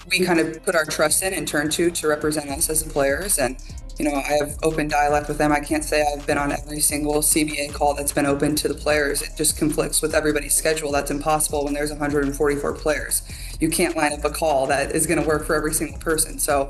we kind of put our trust in and turn to represent us as the players. And, I have open dialect with them. I can't say I've been on every single CBA call that's been open to the players. It just conflicts with everybody's schedule. That's impossible when there's 144 players. You can't line up a call that is going to work for every single person. So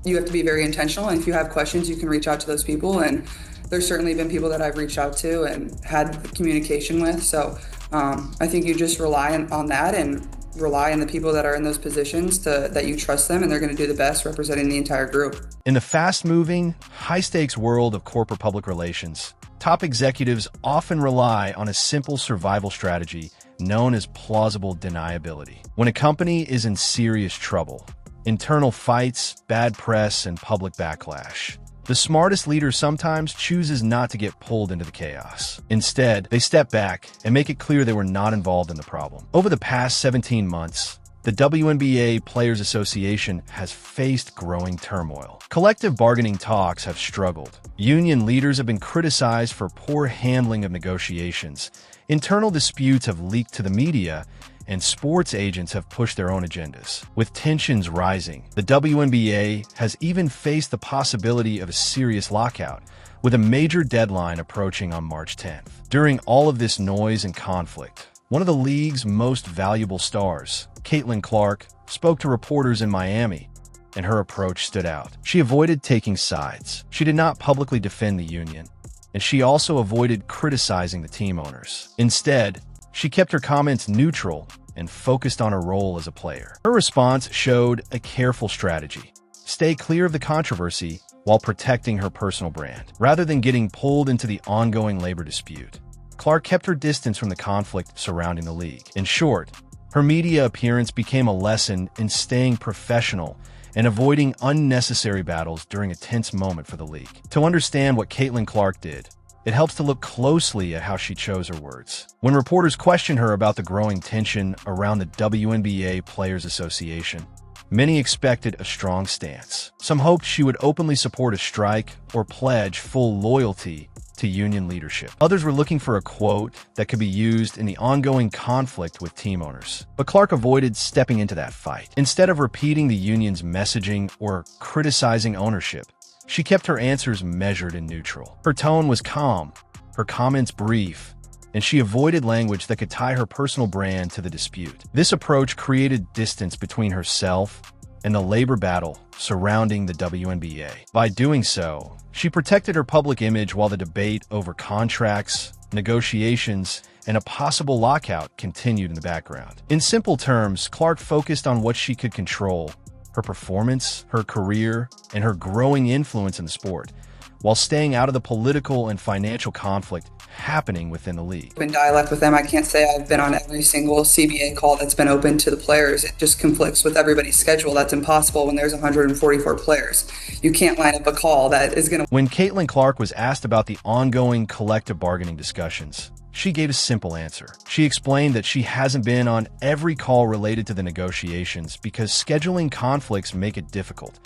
you have to be very intentional. And if you have questions, you can reach out to those people. And there's certainly been people that I've reached out to and had communication with. So I think you just rely on that and rely on the people that are in those positions that you trust them, and they're going to do the best representing the entire group. In the fast-moving, high-stakes world of corporate public relations, top executives often rely on a simple survival strategy known as plausible deniability. When a company is in serious trouble, internal fights, bad press, and public backlash, the smartest leader sometimes chooses not to get pulled into the chaos. Instead, they step back and make it clear they were not involved in the problem. Over the past 17 months, the WNBA Players Association has faced growing turmoil. Collective bargaining talks have struggled. Union leaders have been criticized for poor handling of negotiations. Internal disputes have leaked to the media, and sports agents have pushed their own agendas. With tensions rising, the WNBA has even faced the possibility of a serious lockout, with a major deadline approaching on March 10th. During all of this noise and conflict, one of the league's most valuable stars, Caitlin Clark, spoke to reporters in Miami, and her approach stood out. She avoided taking sides. She did not publicly defend the union, and she also avoided criticizing the team owners. Instead, she kept her comments neutral and focused on her role as a player. Her response showed a careful strategy: stay clear of the controversy while protecting her personal brand. Rather than getting pulled into the ongoing labor dispute, Clark kept her distance from the conflict surrounding the league. In short, her media appearance became a lesson in staying professional and avoiding unnecessary battles during a tense moment for the league. To understand what Caitlin Clark did, it helps to look closely at how she chose her words. When reporters questioned her about the growing tension around the WNBA Players Association, many expected a strong stance. Some hoped she would openly support a strike or pledge full loyalty to union leadership. Others were looking for a quote that could be used in the ongoing conflict with team owners. But Clark avoided stepping into that fight. Instead of repeating the union's messaging or criticizing ownership, she kept her answers measured and neutral. Her tone was calm, her comments brief, and she avoided language that could tie her personal brand to the dispute. This approach created distance between herself and the labor battle surrounding the WNBA. By doing so, she protected her public image while the debate over contracts, negotiations, and a possible lockout continued in the background. In simple terms, Clark focused on what she could control: her performance, her career, and her growing influence in the sport, while staying out of the political and financial conflict happening within the league. In dialect with them, I can't say I've been on every single CBA call that's been open to the players. It just conflicts with everybody's schedule. That's impossible when there's 144 players. You can't line up a call that is going to... When Caitlin Clark was asked about the ongoing collective bargaining discussions, she gave a simple answer. She explained that she hasn't been on every call related to the negotiations because scheduling conflicts make it difficult,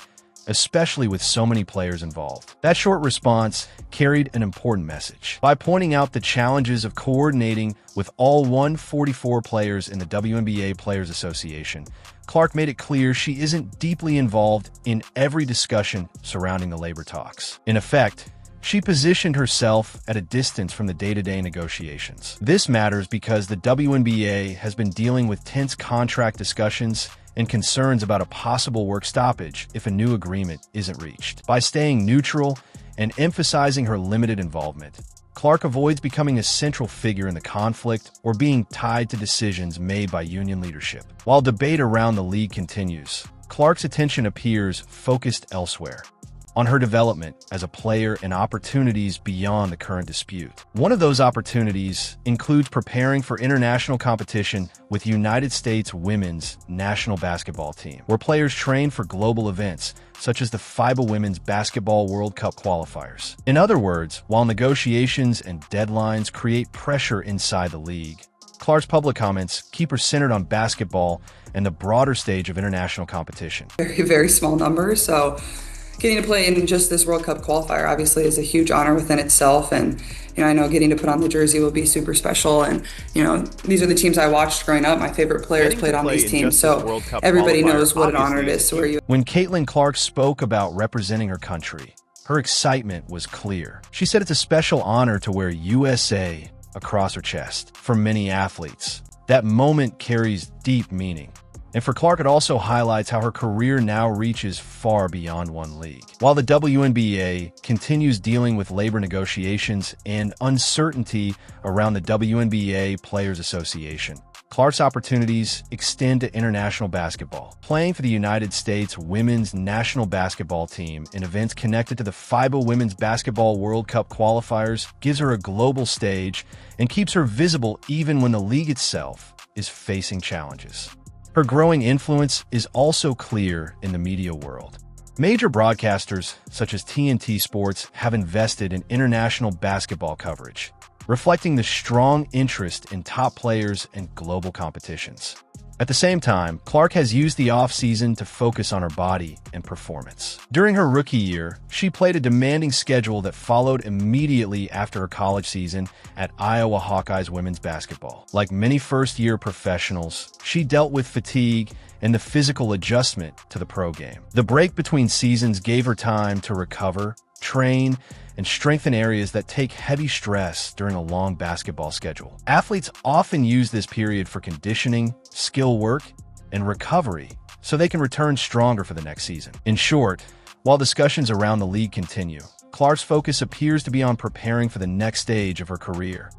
especially with so many players involved. That short response carried an important message. By pointing out the challenges of coordinating with all 144 players in the WNBA Players Association, Clark made it clear she isn't deeply involved in every discussion surrounding the labor talks. In effect, she positioned herself at a distance from the day-to-day negotiations. This matters because the WNBA has been dealing with tense contract discussions and concerns about a possible work stoppage if a new agreement isn't reached. By staying neutral and emphasizing her limited involvement, Clark avoids becoming a central figure in the conflict or being tied to decisions made by union leadership. While debate around the league continues, Clark's attention appears focused elsewhere, on her development as a player and opportunities beyond the current dispute. One of those opportunities includes preparing for international competition with United States women's national basketball team, where players train for global events such as the FIBA Women's Basketball World Cup qualifiers. In other words, while negotiations and deadlines create pressure inside the league, Clark's public comments keep her centered on basketball and the broader stage of international competition. Very, very small numbers, so getting to play in just this World Cup qualifier obviously is a huge honor within itself. And, I know getting to put on the jersey will be super special. And, these are the teams I watched growing up. My favorite players played on these teams. So everybody knows what an honor it is. When Caitlin Clark spoke about representing her country, her excitement was clear. She said it's a special honor to wear USA across her chest. For many athletes, that moment carries deep meaning. And for Clark, it also highlights how her career now reaches far beyond one league. While the WNBA continues dealing with labor negotiations and uncertainty around the WNBA Players Association, Clark's opportunities extend to international basketball. Playing for the United States women's national basketball team in events connected to the FIBA Women's Basketball World Cup qualifiers gives her a global stage and keeps her visible even when the league itself is facing challenges. Her growing influence is also clear in the media world. Major broadcasters such as TNT Sports have invested in international basketball coverage, reflecting the strong interest in top players and global competitions. At the same time, Clark has used the offseason to focus on her body and performance. During her rookie year, she played a demanding schedule that followed immediately after her college season at Iowa Hawkeyes women's basketball. Like many first-year professionals, she dealt with fatigue and the physical adjustment to the pro game. The break between seasons gave her time to recover, train, and strengthen areas that take heavy stress during a long basketball schedule. Athletes often use this period for conditioning, skill work, and recovery so they can return stronger for the next season. In short, while discussions around the league continue, Clark's focus appears to be on preparing for the next stage of her career,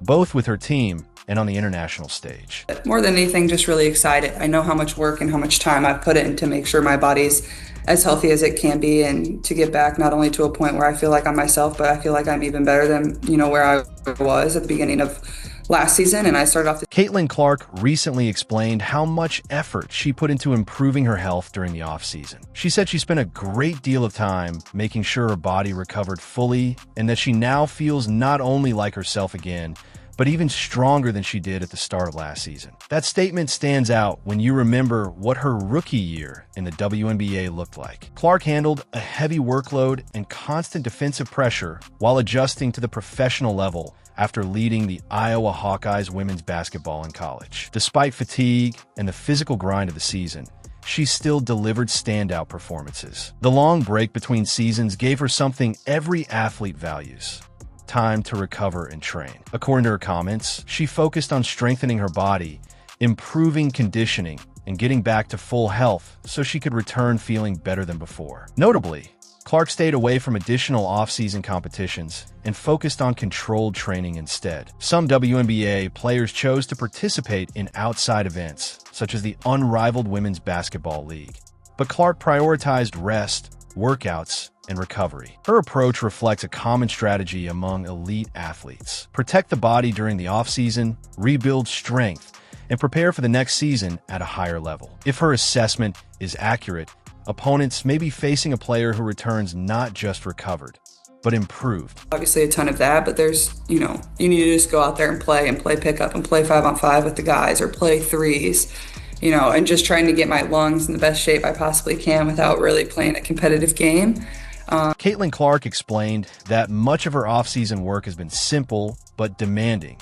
both with her team and on the international stage. More than anything, just really excited. I know how much work and how much time I've put in to make sure my body's as healthy as it can be, and to get back not only to a point where I feel like I'm myself, but I feel like I'm even better than, where I was at the beginning of last season. And I started off. Caitlin Clark recently explained how much effort she put into improving her health during the offseason. She said she spent a great deal of time making sure her body recovered fully, and that she now feels not only like herself again, but even stronger than she did at the start of last season. That statement stands out when you remember what her rookie year in the WNBA looked like. Clark handled a heavy workload and constant defensive pressure while adjusting to the professional level after leading the Iowa Hawkeyes women's basketball in college. Despite fatigue and the physical grind of the season, she still delivered standout performances. The long break between seasons gave her something every athlete values: time to recover and train. According to her comments, she focused on strengthening her body, improving conditioning, and getting back to full health so she could return feeling better than before. Notably, Clark stayed away from additional off-season competitions and focused on controlled training instead. Some WNBA players chose to participate in outside events, such as the unrivaled Women's Basketball League. But Clark prioritized rest, workouts, and recovery. Her approach reflects a common strategy among elite athletes: protect the body during the offseason, rebuild strength, and prepare for the next season at a higher level. If her assessment is accurate, opponents may be facing a player who returns not just recovered, but improved. Obviously a ton of that, but there's, you need to just go out there and play pickup and play 5-on-5 with the guys, or play threes, and just trying to get my lungs in the best shape I possibly can without really playing a competitive game. Caitlin Clark explained that much of her off-season work has been simple but demanding,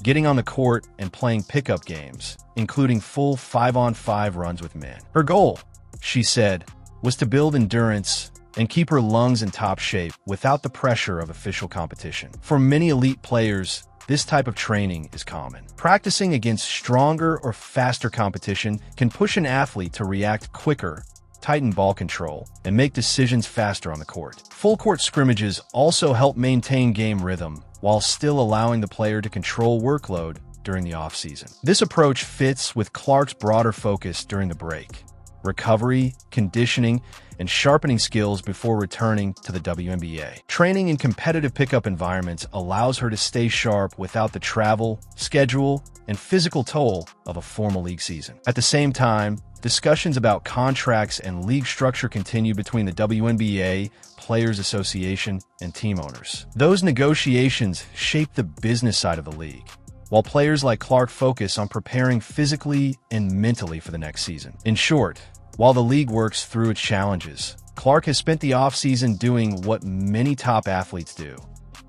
getting on the court and playing pickup games, including full 5-on-5 runs with men. Her goal, she said, was to build endurance and keep her lungs in top shape without the pressure of official competition. For many elite players, this type of training is common. Practicing against stronger or faster competition can push an athlete to react quicker, tighten ball control, and make decisions faster on the court. Full-court scrimmages also help maintain game rhythm while still allowing the player to control workload during the offseason. This approach fits with Clark's broader focus during the break: recovery, conditioning, and sharpening skills before returning to the WNBA. Training in competitive pickup environments allows her to stay sharp without the travel, schedule, and physical toll of a formal league season. At the same time, discussions about contracts and league structure continue between the WNBA, Players Association, and team owners. Those negotiations shape the business side of the league, while players like Clark focus on preparing physically and mentally for the next season. In short, while the league works through its challenges, Clark has spent the offseason doing what many top athletes do: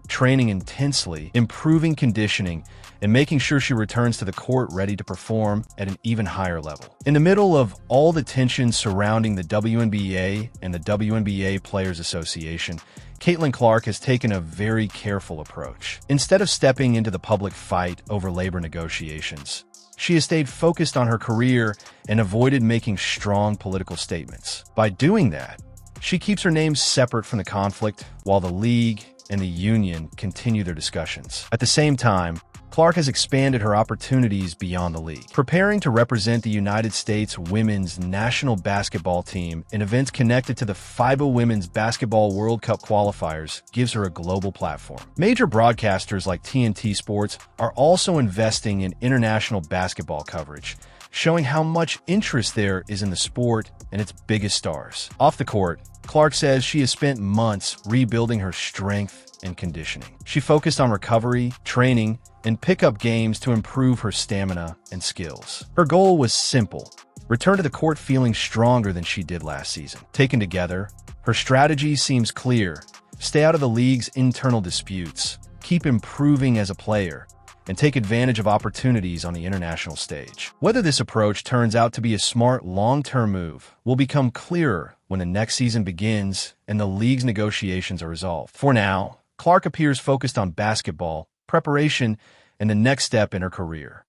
training intensely, improving conditioning, and making sure she returns to the court ready to perform at an even higher level. In the middle of all the tension surrounding the WNBA and the WNBA Players Association, Caitlin Clark has taken a very careful approach. Instead of stepping into the public fight over labor negotiations, she has stayed focused on her career and avoided making strong political statements. By doing that, she keeps her name separate from the conflict while the league and the union continue their discussions. At the same time, Clark has expanded her opportunities beyond the league. Preparing to represent the United States women's national basketball team in events connected to the FIBA Women's Basketball World Cup qualifiers gives her a global platform. Major broadcasters like TNT Sports are also investing in international basketball coverage, showing how much interest there is in the sport and its biggest stars. Off the court, Clark says she has spent months rebuilding her strength and conditioning. She focused on recovery, training, and pickup games to improve her stamina and skills. Her goal was simple: return to the court feeling stronger than she did last season. Taken together, her strategy seems clear: stay out of the league's internal disputes, keep improving as a player, and take advantage of opportunities on the international stage. Whether this approach turns out to be a smart long-term move will become clearer when the next season begins and the league's negotiations are resolved. For now, Clark appears focused on basketball, preparation, and the next step in her career.